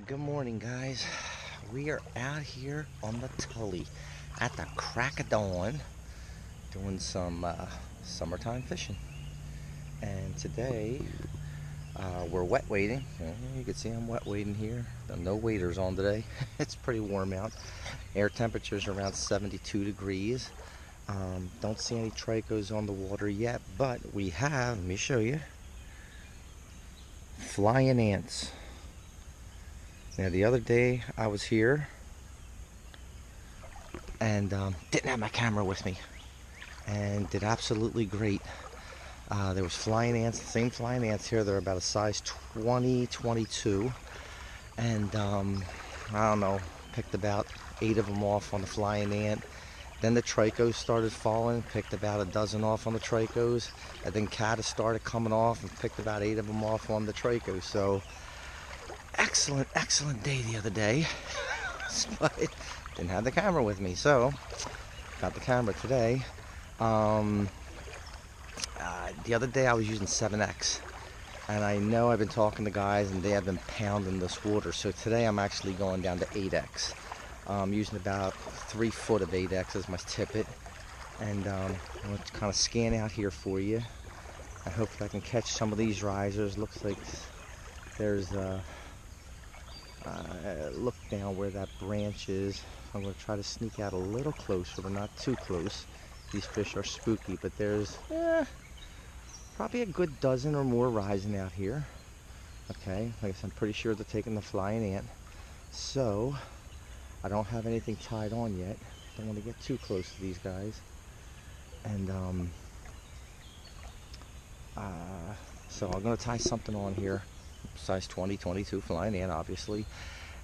Good morning, guys. We are out here on the Tully at the crack of dawn doing some summertime fishing. And today we're wet wading. You can see I'm wet wading here. No waders on today. It's pretty warm out. Air temperature's around 72 degrees. Don't see any Tricos on the water yet, but we have, let me show you, flying ants. Now the other day I was here and didn't have my camera with me and did absolutely great. There was flying ants, the same flying ants here. They're about a size 20, 22, and I don't know, picked about 8 of them off on the flying ant. Then the Tricos started falling, picked about a dozen off on the Tricos, and then Caddis started coming off and picked about 8 of them off on the Tricos. So excellent day the other day. But didn't have the camera with me, so got the camera today. The other day I was using 7X, and I know I've been talking to guys and they have been pounding this water, so today I'm actually going down to 8X. I'm using about 3 foot of 8X as my tippet, and I'm going to kind of scan out here for you. I hope I can catch some of these risers. Looks like there's look down where that branch is. I'm going to try to sneak out a little closer, but not too close. These fish are spooky, but there's probably a good dozen or more rising out here. Okay, like I said, I'm pretty sure they're taking the flying ant. So I don't have anything tied on yet. Don't want to get too close to these guys. And so I'm going to tie something on here. Size 20, 22 flying ant, obviously.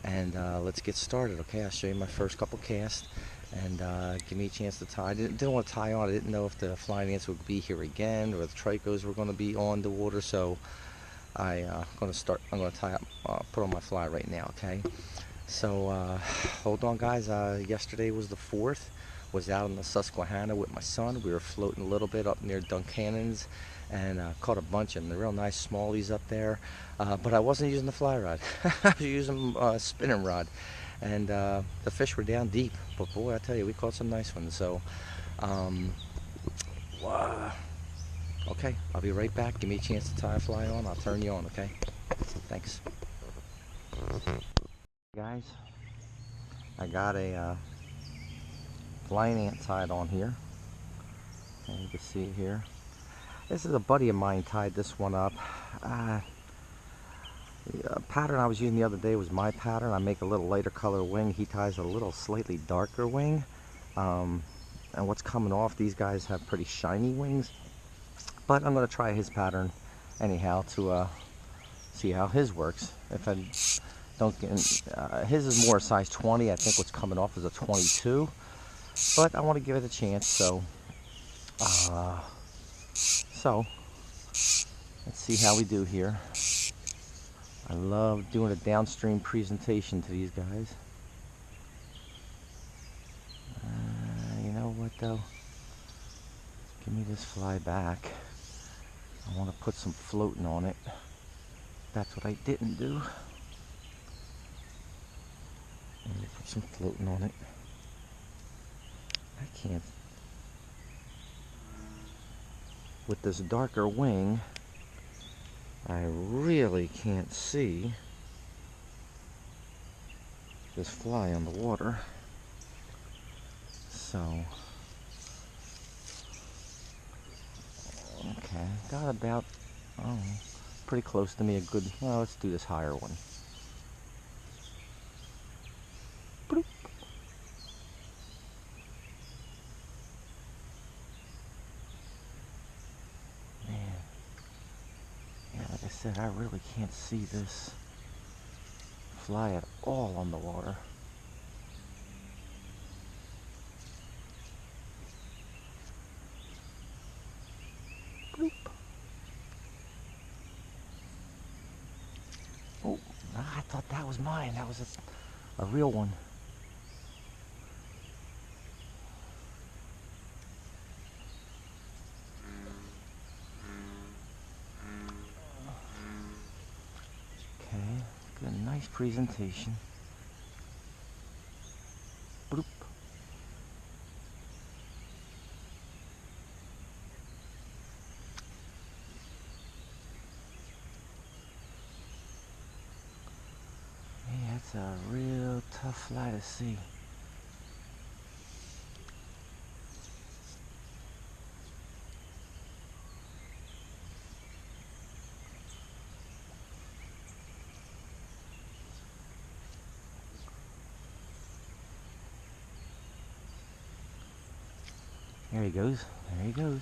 And let's get started, okay? I'll show you my first couple casts, and give me a chance to tie. I didn't want to tie on. I didn't know if the flying ants would be here again, or the Tricos were going to be on the water. So I'm going to tie up, put on my fly right now, okay? So hold on, guys. Yesterday was the 4th. Was out in the Susquehanna with my son. We were floating a little bit up near Duncanon's, and caught a bunch of them. They're real nice smallies up there, but I wasn't using the fly rod. I was using a spinning rod, and the fish were down deep, but boy, I tell you, we caught some nice ones. So okay, I'll be right back. Give me a chance to tie a fly on. I'll turn you on, okay? Thanks. Guys, I got a flying ant tied on here, and you can see it here. This is a buddy of mine tied this one up. The pattern I was using the other day was my pattern. I make a little lighter color wing. He ties a little slightly darker wing. And what's coming off, these guys have pretty shiny wings. But I'm going to try his pattern anyhow to see how his works. If I don't get, his is more size 20. I think what's coming off is a 22. But I want to give it a chance, so let's see how we do here. I love doing a downstream presentation to these guys. You know what though? Give me this fly back. I want to put some floating on it. That's what I didn't do. I'm going to put some floating on it. I can't. With this darker wing, I really can't see this fly on the water. So, okay, got about, pretty close to me, a good, well, let's do this higher one. Bloop. Like I said, I really can't see this fly at all on the water. Bloop. Oh, I thought that was mine. That was a real one. Nice presentation. Bloop. Yeah, that's a real tough fly to see. There he goes. There he goes.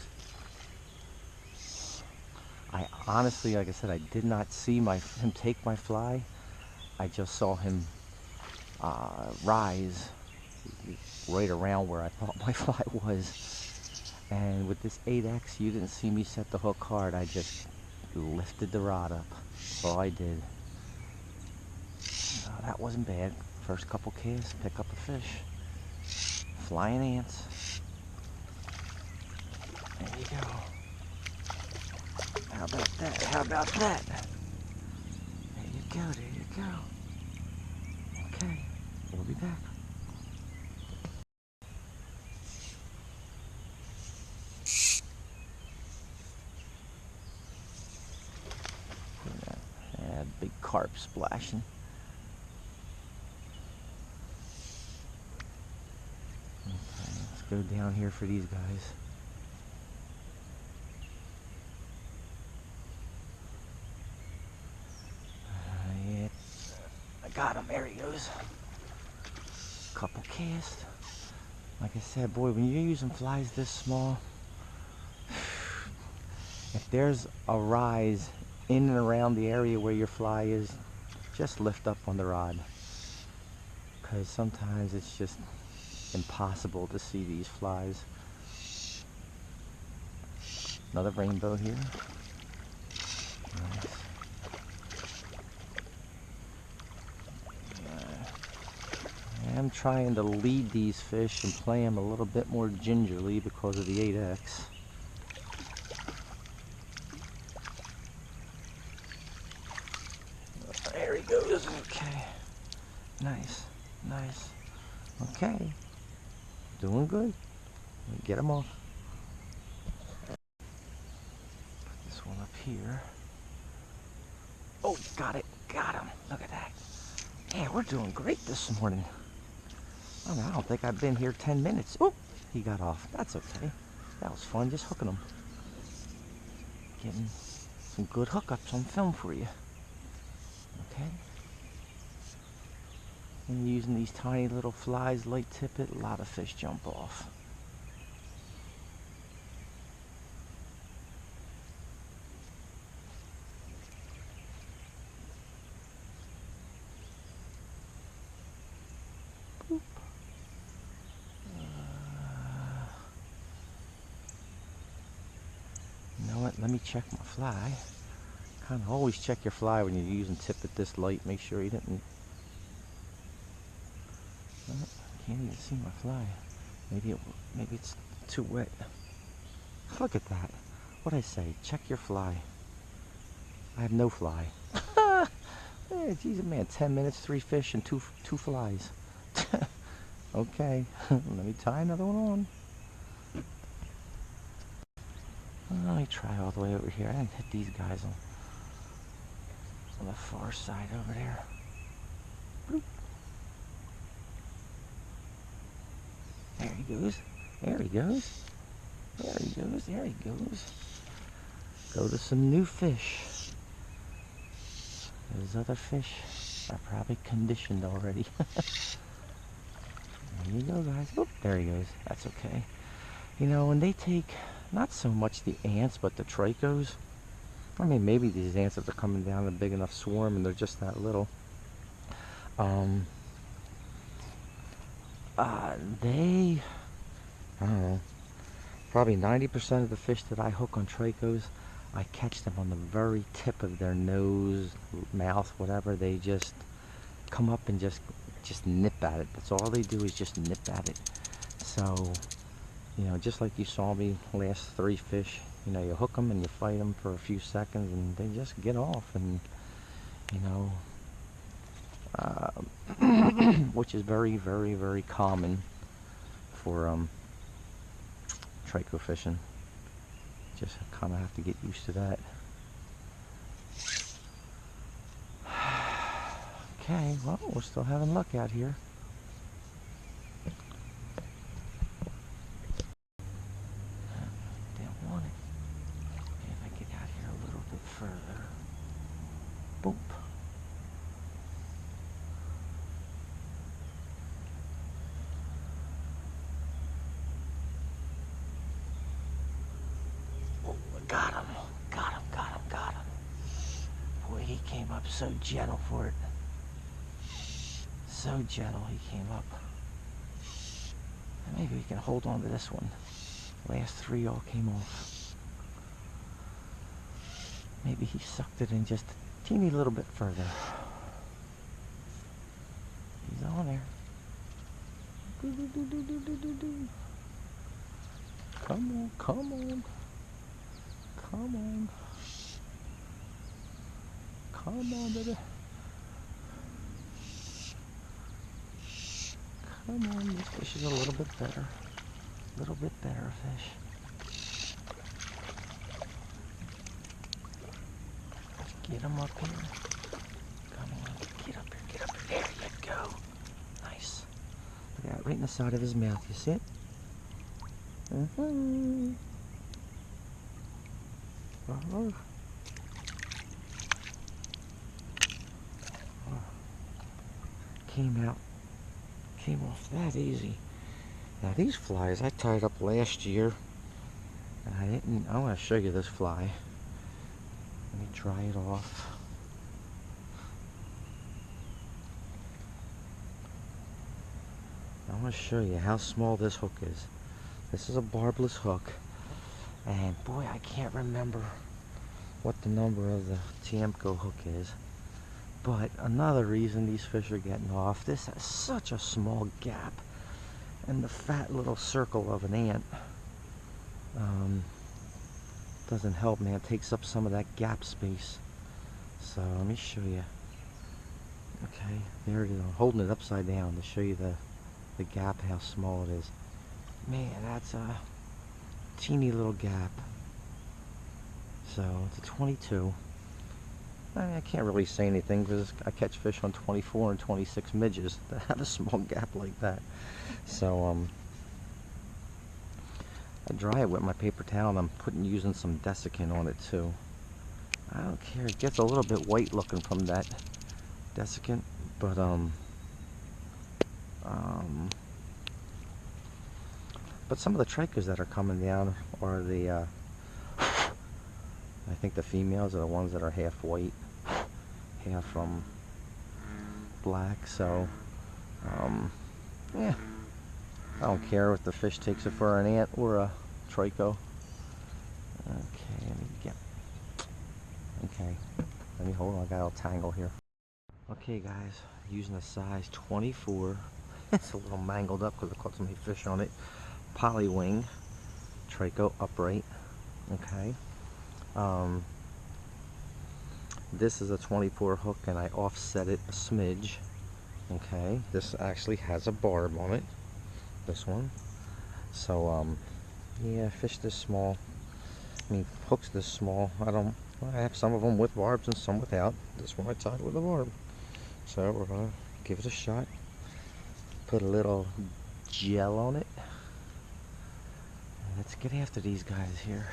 I honestly, like I said, I did not see him take my fly. I just saw him rise right around where I thought my fly was. And with this 8X, you didn't see me set the hook hard. I just lifted the rod up. That's all I did. That wasn't bad. First couple casts, pick up a fish. Flying ants. There you go. How about that? How about that? There you go, there you go. Okay, we'll be back. Yeah, big carp splashing. Okay, let's go down here for these guys. Yeah, I got him. There he goes. Couple casts. Like I said, boy, when you're using flies this small, if there's a rise in and around the area where your fly is, just lift up on the rod, because sometimes it's just impossible to see these flies. Another rainbow here. Nice. I'm trying to lead these fish and play them a little bit more gingerly because of the 8X. There he goes. Okay. Nice. Nice. Okay. Doing good. Get him off. Put this one up here. Oh, got it. Got him. Look at that. Yeah, we're doing great this morning. I don't think I've been here 10 minutes. Oh, he got off. That's okay. That was fun, just hooking him. Getting some good hookups on film for you. Okay. And using these tiny little flies, light tippet, a lot of fish jump off. Let me check my fly. Kind of always check your fly when you're using tippet this light. Make sure you didn't. Oh, I can't even see my fly. Maybe it's too wet. Look at that. What'd I say? Check your fly. I have no fly. Hey, geez, man, 10 minutes, 3 fish, and two flies. Okay, let me tie another one on. Let me try all the way over here. I didn't hit these guys on the far side over there. Bloop. There he goes. There he goes. There he goes. There he goes. Go to some new fish. Those other fish are probably conditioned already. There you go, guys. Oop, there he goes. That's okay. You know, when they take not so much the ants, but the Tricos. I mean, maybe these ants, if they're coming down in a big enough swarm and they're just that little. They, I don't know, probably 90% of the fish that I hook on Tricos, I catch them on the very tip of their nose, mouth, whatever. They just come up and just nip at it. That's all they do is just nip at it. So, you know, just like you saw me last 3 fish, you know, you hook them and you fight them for a few seconds and they just get off. And, you know, which is very, very, very common for trico fishing. Just kind of have to get used to that. Okay, well, we're still having luck out here. Didn't want it. If I get out here a little bit further. Boop. Oh, got him. Got him, got him, got him. Boy, he came up so gentle for it. So gentle he came up. And maybe we can hold on to this one. Last three all came off. Maybe he sucked it in just a teeny little bit further. He's on there. Come on, come on. Come on. Come on, baby. Come on, this fish is a little bit better. A little bit better fish. Get him up here. Come on, get up here, get up here. There you go. Nice. Look at that, right in the side of his mouth. You see it? Came out. Came off that easy. Now these flies I tied up last year. And I want to show you this fly. Let me dry it off. I want to show you how small this hook is. This is a barbless hook. And boy, I can't remember what the number of the Tiemco hook is. But another reason these fish are getting off, this has such a small gap. And the fat little circle of an ant doesn't help, man. It takes up some of that gap space. So let me show you. Okay, there it is. I'm holding it upside down to show you the gap, how small it is. Man, that's a teeny little gap. So it's a 22. I can't really say anything because I catch fish on 24 and 26 midges that have a small gap like that. So I dry it with my paper towel, and I'm using some desiccant on it too. I don't care. It gets a little bit white looking from that desiccant, but some of the tricos that are coming down are the I think the females are the ones that are half white, half black. So yeah, I don't care if the fish takes it for an ant or a trico. Okay, let me get. Okay, let me hold on. I got a little tangle here. Okay, guys, using a size 24. It's a little mangled up because I caught so many fish on it. Polywing trico upright. Okay. This is a 24 hook, and I offset it a smidge. Okay, this actually has a barb on it, this one. So yeah, fish this small, I mean hooks this small, I have some of them with barbs and some without. This one I tied with a barb. So we're gonna give it a shot, put a little gel on it, and let's get after these guys here.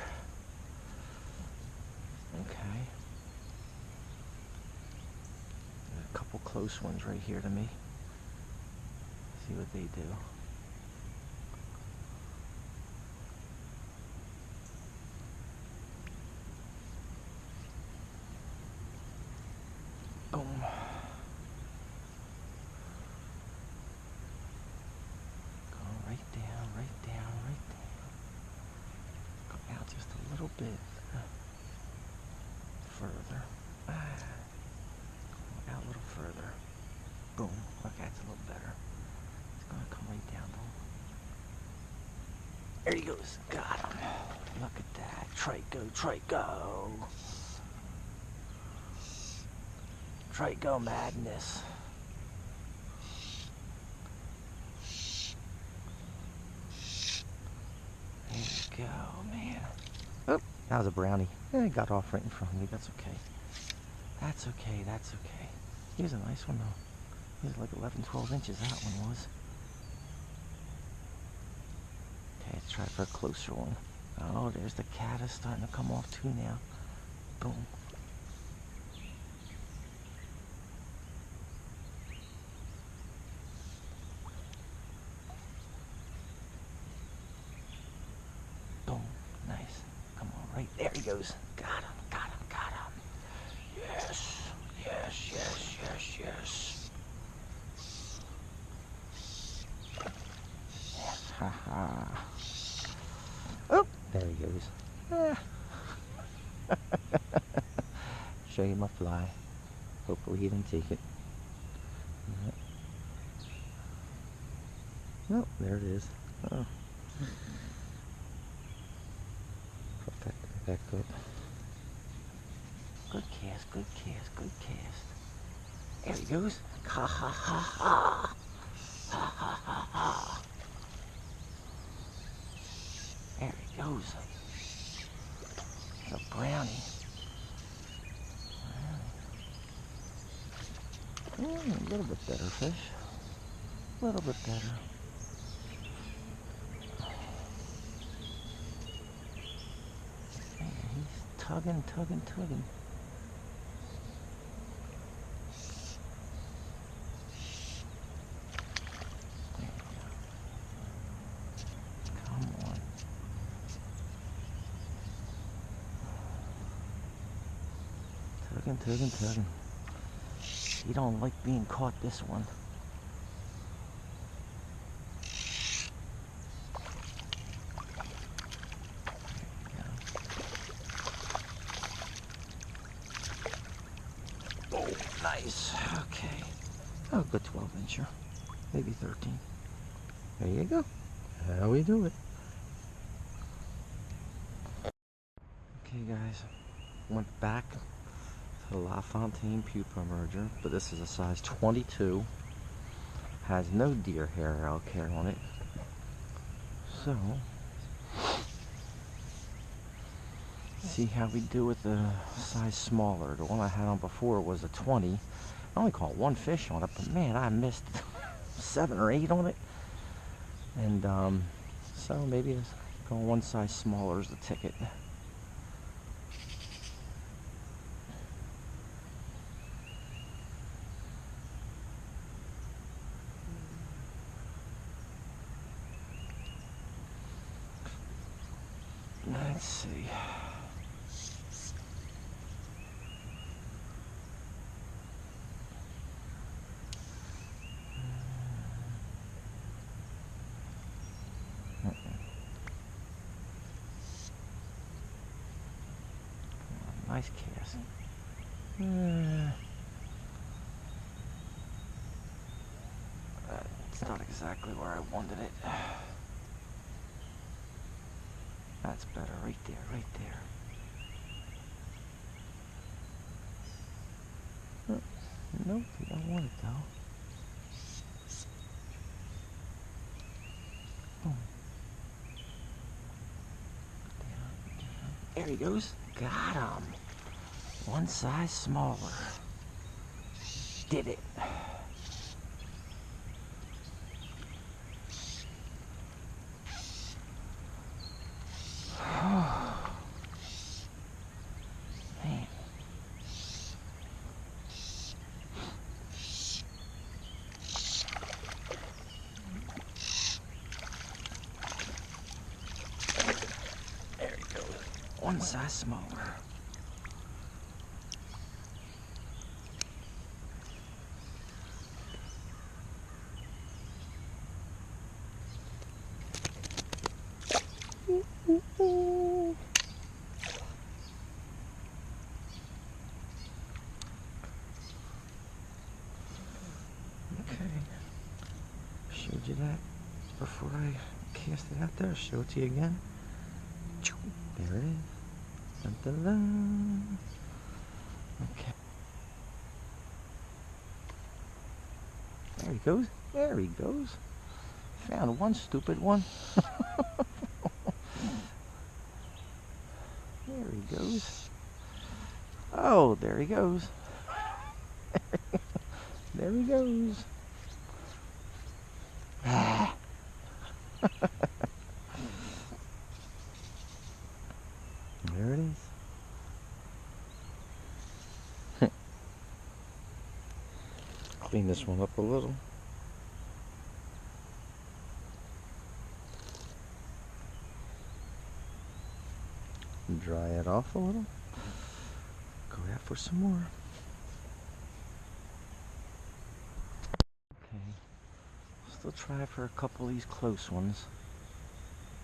Okay. A couple close ones right here to me. See what they do. Boom. Go right down, right down, right down. Go out just a little bit. Further. Out a little further. Boom. Okay, that's a little better. It's gonna come right down though. There he goes. Got him. Look at that. Trico, Trico. Trico madness. go, man. Oh, that was a brownie. It got off right in front of me. That's okay. That's okay, that's okay. Here's a nice one, though. Here's like 11, 12 inches, that one was. Okay, let's try for a closer one. Oh, there's the caddis starting to come off too now. Boom. Boom. Nice. Come on, right there he goes. Got him, got him, got him. Yes, yes, yes, yes, yes. Yes, haha. Oh, there he goes. Show you my fly. Hopefully he didn't take it. Nope, there it is. Oh. Put that back up. Good cast, good cast, good cast. There he goes. Ha ha ha ha. Ha ha ha ha. There he goes. It's a brownie. A little bit better fish. A little bit better. Man, he's tugging, tugging, tugging. There you go. Come on. Tugging, tugging, tugging. You don't like being caught, this one. Oh, nice. Okay. Oh, good 12-incher. Maybe 13. There you go. How we do it. Okay, guys. Went back to the La Fontaine pupa merger, but this is a size 22. Has no deer hair elk hair on it. So, see how we do with the size smaller. The one I had on before was a 20. I only caught one fish on it, but man, I missed 7 or 8 on it. And so maybe going one size smaller is the ticket. Let's see. Nice cast. It's not exactly where I wanted it. That's better, right there, right there. Nope, you don't want it though. Boom. Down, down. There he goes. Got him. One size smaller. Did it. Man. There he goes. One size smaller. Showed you that before I cast it out there. Show it to you again. There it is. Dun, dun, dun. Okay. There he goes. There he goes. Found one stupid one. goes. Oh, there he goes. There he goes. Ah. There it is. Clean this one up a little. Dry it off a little. Go out for some more. Okay. Still try for a couple of these close ones.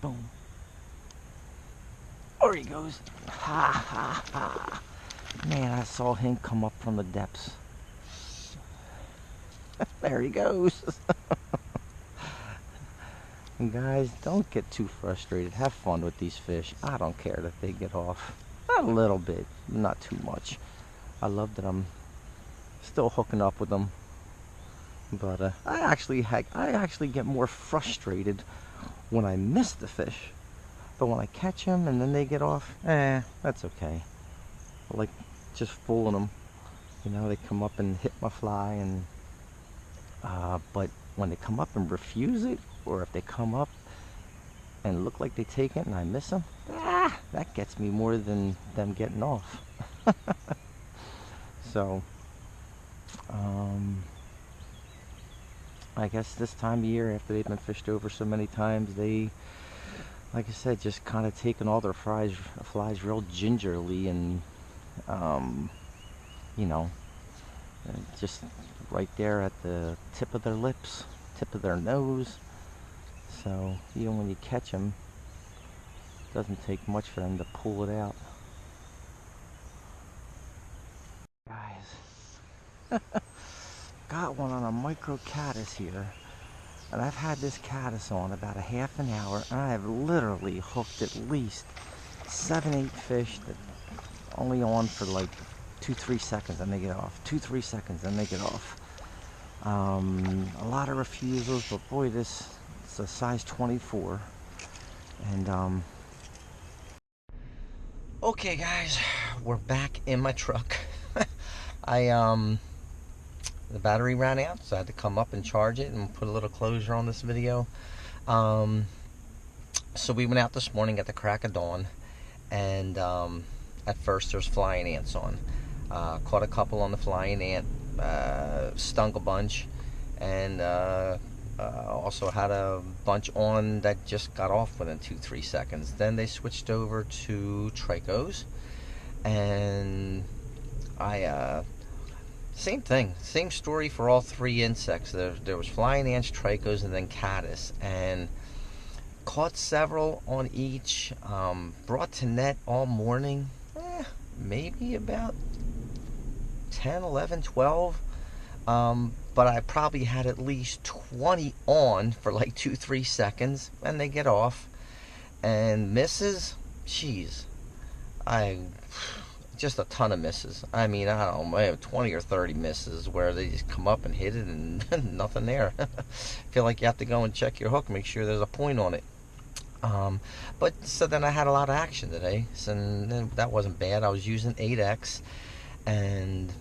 Boom. There he goes. Ha ha ha. Man, I saw him come up from the depths. There he goes. And guys, don't get too frustrated. Have fun with these fish. I don't care that they get off. A little bit, not too much. I love that I'm still hooking up with them. But I actually get more frustrated when I miss the fish. But when I catch them and then they get off, that's okay. I like just fooling them. You know, they come up and hit my fly, and but when they come up and refuse it, or if they come up and look like they take it and I miss them, that gets me more than them getting off. So, I guess this time of year, after they've been fished over so many times, they, like I said, just kind of taking all their flies real gingerly, and you know, just right there at the tip of their lips, tip of their nose. So even when you catch them, it doesn't take much for them to pull it out. Guys, got one on a micro caddis here, and I've had this caddis on about a half an hour, and I have literally hooked at least 7-8 fish that only on for like 2-3 seconds and they get off. 2-3 seconds and they get off. A lot of refusals, but boy, this is a size 24. And okay guys, we're back in my truck. The battery ran out, so I had to come up and charge it and put a little closure on this video. So we went out this morning at the crack of dawn, and at first there's flying ants on. Caught a couple on the flying ant, stung a bunch, and also had a bunch on that just got off within 2-3 seconds. Then they switched over to Tricos, and same thing, same story for all three insects. There was flying ants, Tricos, and then Caddis, and caught several on each. Brought to net all morning, maybe about 10, 11, 12. But I probably had at least 20 on for like 2-3 seconds, and they get off. And misses, jeez, just a ton of misses. I mean, I don't know, I have 20 or 30 misses where they just come up and hit it and nothing there. Feel like you have to go and check your hook, make sure there's a point on it. But so then I had a lot of action today, so that wasn't bad. I was using 8X, and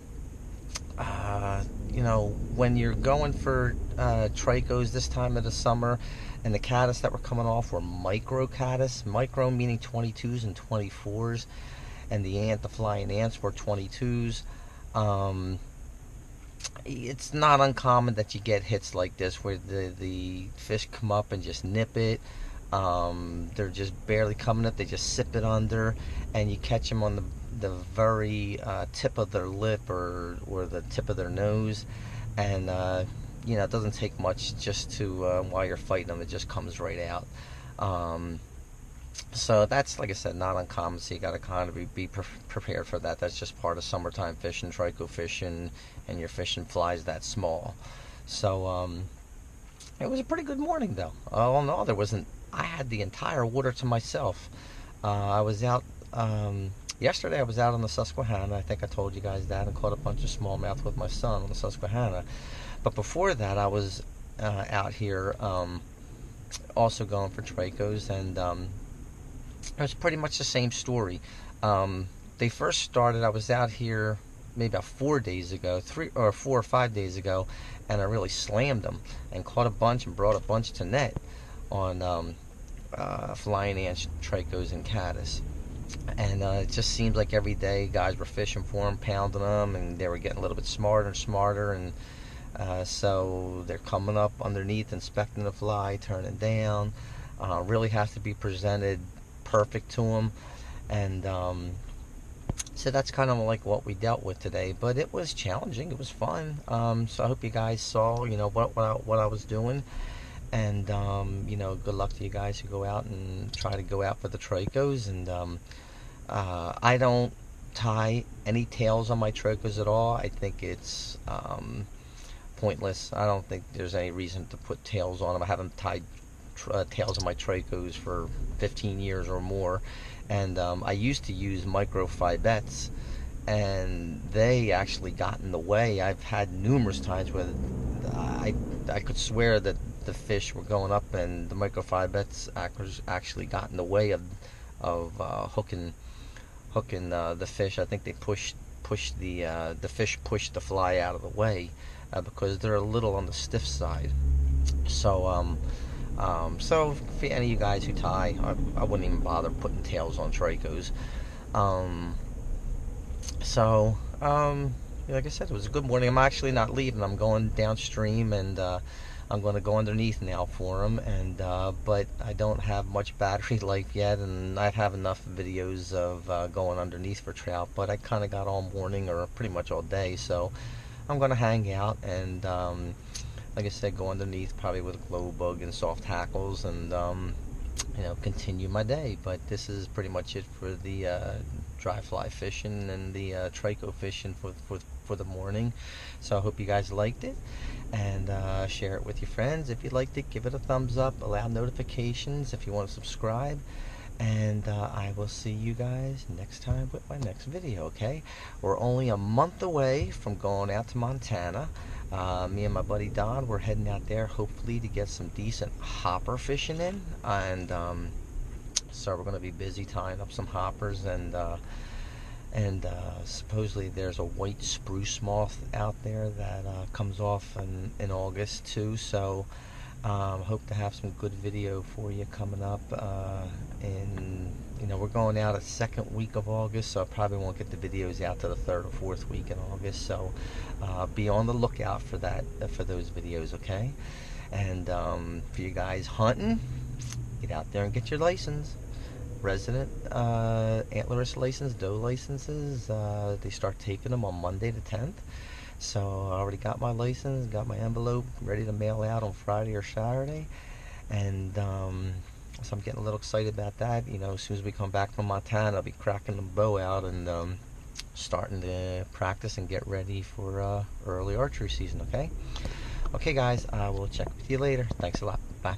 you know, when you're going for Tricos this time of the summer, and the caddis that were coming off were micro caddis, micro meaning 22s and 24s, and the flying ants were 22s. It's not uncommon that you get hits like this where the fish come up and just nip it. They're just barely coming up, they just sip it under, and you catch them on the very tip of their lip or the tip of their nose, and you know, it doesn't take much just to while you're fighting them, it just comes right out. So that's, like I said, not uncommon, so you got to kind of be prepared for that. That's just part of summertime fishing, trico fishing, and you're fishing flies that small. So it was a pretty good morning though. Oh no, there wasn't, I had the entire water to myself. I was out yesterday, I was out on the Susquehanna. I think I told you guys that, and caught a bunch of smallmouth with my son on the Susquehanna. But before that, I was out here also going for Tricos, and it was pretty much the same story. They first started, I was out here maybe about 4 days ago, 4 or 5 days ago, and I really slammed them and caught a bunch and brought a bunch to net on flying ants, Tricos, and Caddis. And it just seemed like every day guys were fishing for them, pounding them, and they were getting a little bit smarter and smarter. And so they're coming up underneath, inspecting the fly, turning down. Really has to be presented perfect to them. And so that's kind of like what we dealt with today. But it was challenging. It was fun. So I hope you guys saw, what I was doing. And good luck to you guys who go out and try to go out for the Tricos. And I don't tie any tails on my Tricos at all. I think it's pointless. I don't think there's any reason to put tails on them. I haven't tied tails on my Tricos for 15 years or more. And I used to use micro-fibettes, and they actually got in the way. I've had numerous times where I could swear that the fish were going up, and the micro-fibettes actually got in the way of hooking the fish. I think they the fish pushed the fly out of the way because they're a little on the stiff side. So so for any of you guys who tie, I wouldn't even bother putting tails on Tricos. Like I said, it was a good morning. I'm actually not leaving. I'm going downstream, and I'm going to go underneath now for them. And but I don't have much battery life yet, and I have enough videos of going underneath for trout. But I kind of got all morning, or pretty much all day, so I'm going to hang out and like I said, go underneath probably with a glow bug and soft hackles, and continue my day. But this is pretty much it for the dry fly fishing and the Trico fishing for the morning. So I hope you guys liked it, and share it with your friends. If you liked it, give it a thumbs up, allow notifications if you want to subscribe. And I will see you guys next time with my next video, okay? We're only a month away from going out to Montana. Me and my buddy Don, we're heading out there hopefully to get some decent hopper fishing in. And so we're going to be busy tying up some hoppers. And supposedly there's a white spruce moth out there that comes off in August too. So hope to have some good video for you coming up. And we're going out a second week of August, so I probably won't get the videos out to the third or fourth week in August. So be on the lookout for that, for those videos, okay? And for you guys hunting, get out there and get your license. Resident antlerist license, doe licenses, they start taking them on Monday the 10th. So I already got my license, got my envelope ready to mail out on Friday or Saturday. And so I'm getting a little excited about that. As soon as we come back from Montana, I'll be cracking the bow out and starting to practice and get ready for early archery season, okay? Okay, guys, I will check with you later. Thanks a lot. Bye.